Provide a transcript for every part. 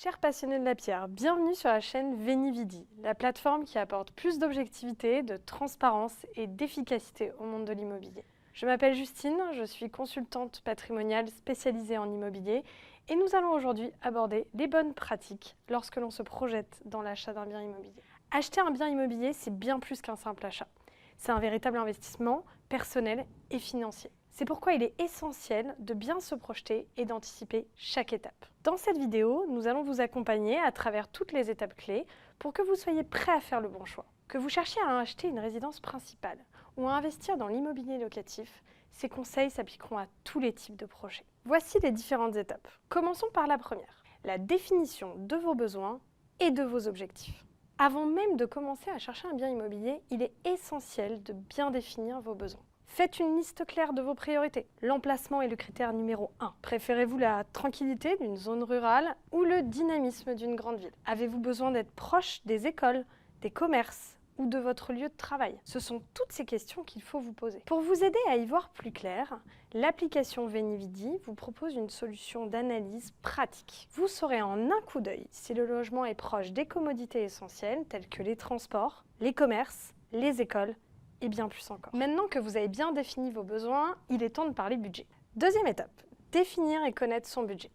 Chers passionnés de la pierre, bienvenue sur la chaîne Venividi, la plateforme qui apporte plus d'objectivité, de transparence et d'efficacité au monde de l'immobilier. Je m'appelle Justine, je suis consultante patrimoniale spécialisée en immobilier et nous allons aujourd'hui aborder les bonnes pratiques lorsque l'on se projette dans l'achat d'un bien immobilier. Acheter un bien immobilier, c'est bien plus qu'un simple achat. C'est un véritable investissement personnel et financier. C'est pourquoi il est essentiel de bien se projeter et d'anticiper chaque étape. Dans cette vidéo, nous allons vous accompagner à travers toutes les étapes clés pour que vous soyez prêt à faire le bon choix. Que vous cherchiez à acheter une résidence principale ou à investir dans l'immobilier locatif, ces conseils s'appliqueront à tous les types de projets. Voici les différentes étapes. Commençons par la première, la définition de vos besoins et de vos objectifs. Avant même de commencer à chercher un bien immobilier, il est essentiel de bien définir vos besoins. Faites une liste claire de vos priorités. L'emplacement est le critère numéro 1. Préférez-vous la tranquillité d'une zone rurale ou le dynamisme d'une grande ville? Avez-vous besoin d'être proche des écoles, des commerces ou de votre lieu de travail? Ce sont toutes ces questions qu'il faut vous poser. Pour vous aider à y voir plus clair, l'application Venividi vous propose une solution d'analyse pratique. Vous saurez en un coup d'œil si le logement est proche des commodités essentielles telles que les transports, les commerces, les écoles et bien plus encore. Maintenant que vous avez bien défini vos besoins, il est temps de parler budget. Deuxième étape, définir et connaître son budget.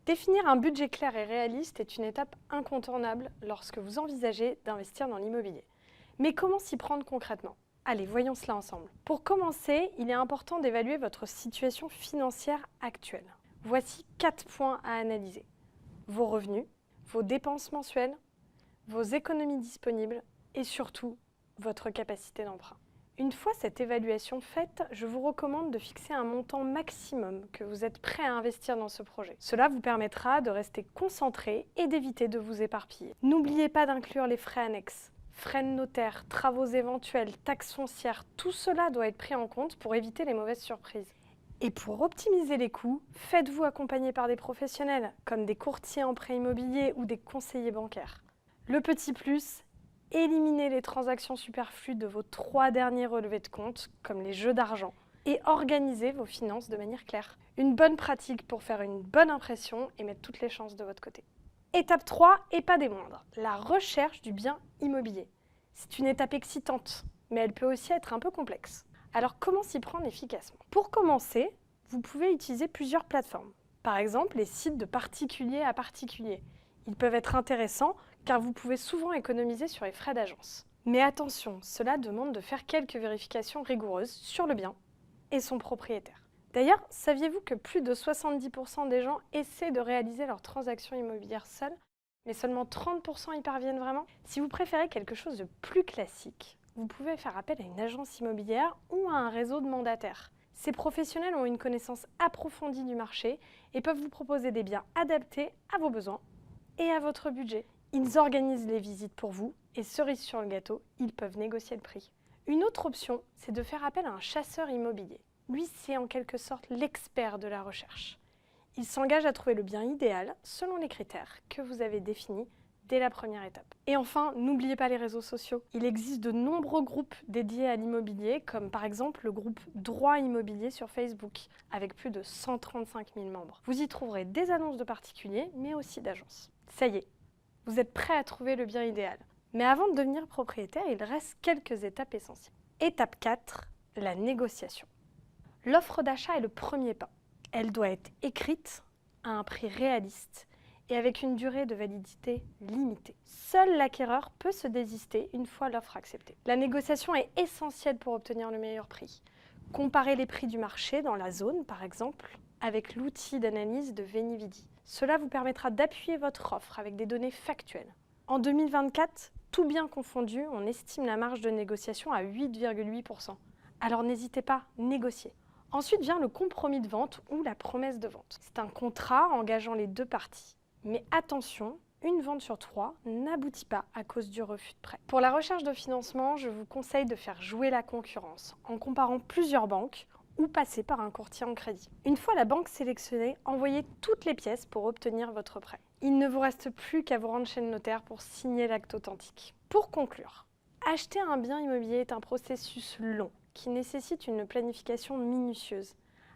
Définir un budget clair et réaliste est une étape incontournable lorsque vous envisagez d'investir dans l'immobilier. Mais comment s'y prendre concrètement? Allez, voyons cela ensemble. Pour commencer, il est important d'évaluer votre situation financière actuelle. Voici 4 points à analyser. Vos revenus, vos dépenses mensuelles, vos économies disponibles et surtout, votre capacité d'emprunt. Une fois cette évaluation faite, je vous recommande de fixer un montant maximum que vous êtes prêt à investir dans ce projet. Cela vous permettra de rester concentré et d'éviter de vous éparpiller. N'oubliez pas d'inclure les frais annexes. Frais de notaire, travaux éventuels, taxes foncières, tout cela doit être pris en compte pour éviter les mauvaises surprises. Et pour optimiser les coûts, faites-vous accompagner par des professionnels, comme des courtiers en prêt immobilier ou des conseillers bancaires. Le petit plus, éliminez les transactions superflues de vos 3 derniers relevés de compte, comme les jeux d'argent, et organisez vos finances de manière claire. Une bonne pratique pour faire une bonne impression et mettre toutes les chances de votre côté. Étape 3, et pas des moindres, la recherche du bien immobilier. C'est une étape excitante, mais elle peut aussi être un peu complexe. Alors comment s'y prendre efficacement? Pour commencer, vous pouvez utiliser plusieurs plateformes. Par exemple, les sites de particulier à particulier. Ils peuvent être intéressants car vous pouvez souvent économiser sur les frais d'agence. Mais attention, cela demande de faire quelques vérifications rigoureuses sur le bien et son propriétaire. D'ailleurs, saviez-vous que plus de 70% des gens essaient de réaliser leurs transactions immobilières seuls, mais seulement 30% y parviennent vraiment? Si vous préférez quelque chose de plus classique, vous pouvez faire appel à une agence immobilière ou à un réseau de mandataires. Ces professionnels ont une connaissance approfondie du marché et peuvent vous proposer des biens adaptés à vos besoins et à votre budget. Ils organisent les visites pour vous et cerise sur le gâteau, ils peuvent négocier le prix. Une autre option, c'est de faire appel à un chasseur immobilier. Lui, c'est en quelque sorte l'expert de la recherche. Il s'engage à trouver le bien idéal selon les critères que vous avez définis dès la première étape. Et enfin, n'oubliez pas les réseaux sociaux. Il existe de nombreux groupes dédiés à l'immobilier, comme par exemple le groupe Droit Immobilier sur Facebook, avec plus de 135 000 membres. Vous y trouverez des annonces de particuliers, mais aussi d'agences. Ça y est, vous êtes prêt à trouver le bien idéal. Mais avant de devenir propriétaire, il reste quelques étapes essentielles. Étape 4, la négociation. L'offre d'achat est le premier pas. Elle doit être écrite à un prix réaliste et avec une durée de validité limitée. Seul l'acquéreur peut se désister une fois l'offre acceptée. La négociation est essentielle pour obtenir le meilleur prix. Comparez les prix du marché dans la zone, par exemple, avec l'outil d'analyse de Venividi. Cela vous permettra d'appuyer votre offre avec des données factuelles. En 2024, tout bien confondu, on estime la marge de négociation à 8,8%. Alors n'hésitez pas, négociez. Ensuite vient le compromis de vente ou la promesse de vente. C'est un contrat engageant les deux parties. Mais attention, une vente sur 3 n'aboutit pas à cause du refus de prêt. Pour la recherche de financement, je vous conseille de faire jouer la concurrence en comparant plusieurs banques ou passer par un courtier en crédit. Une fois la banque sélectionnée, envoyez toutes les pièces pour obtenir votre prêt. Il ne vous reste plus qu'à vous rendre chez le notaire pour signer l'acte authentique. Pour conclure, acheter un bien immobilier est un processus long qui nécessite une planification minutieuse.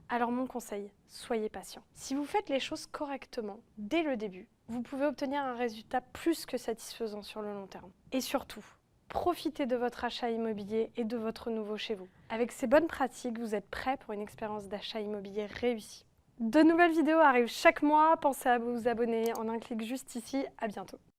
Alors mon conseil, soyez patient. Si vous faites les choses correctement dès le début, vous pouvez obtenir un résultat plus que satisfaisant sur le long terme. Et surtout, profitez de votre achat immobilier et de votre nouveau chez vous. Avec ces bonnes pratiques, vous êtes prêt pour une expérience d'achat immobilier réussie. De nouvelles vidéos arrivent chaque mois, pensez à vous abonner en un clic juste ici. À bientôt.